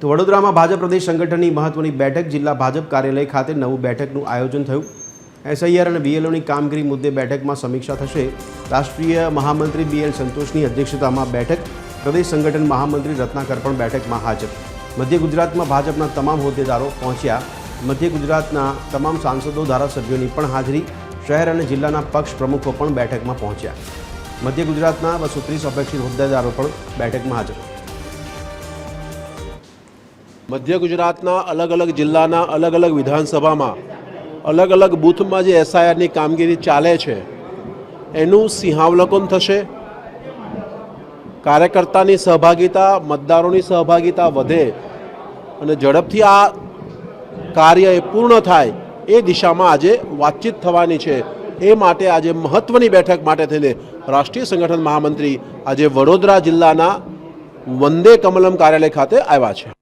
તો વડોદરામાં ભાજપ પ્રદેશ સંગઠનની મહત્વની બેઠક જિલ્લા ભાજપ કાર્યાલય ખાતે નવું બેઠકનું આયોજન થયું। એસઆઈઆર અને બીએલઓની કામગીરી મુદ્દે બેઠકમાં સમીક્ષા થશે। રાષ્ટ્રીય મહામંત્રી બીએલ સંતોષની અધ્યક્ષતામાં બેઠક। પ્રદેશ સંગઠન મહામંત્રી રત્નાકર પણ બેઠકમાં હાજર। મધ્ય ગુજરાતમાં ભાજપના તમામ હોદ્દેદારો પહોંચ્યા। મધ્ય ગુજરાતના તમામ સાંસદો ધારાસભ્યોની પણ હાજરી। શહેર અને જિલ્લાના પક્ષ પ્રમુખો પણ બેઠકમાં પહોંચ્યા। મધ્ય ગુજરાતના 230 અપેક્ષિત હોદ્દેદારો પણ બેઠકમાં હાજર। मध्य गुजरातना अलग अलग जिल्लाना अलग अलग विधानसभा में अलग अलग बूथ में जो एसआईआर की कामगीरी चाले छे एनु सिंहावलोकन थशे। कार्यकर्तानी सहभागिता मतदारों सहभागिता वधे अने झड़पथी आ कार्य पूर्ण थाय ए दिशा में आज बातचीत थवानी छे। ए माटे आज महत्वनी बैठक माटे थईने राष्ट्रीय संगठन महामंत्री आज वडोदरा जिल्लाना वंदे कमलम कार्यालय खाते आव्या छे।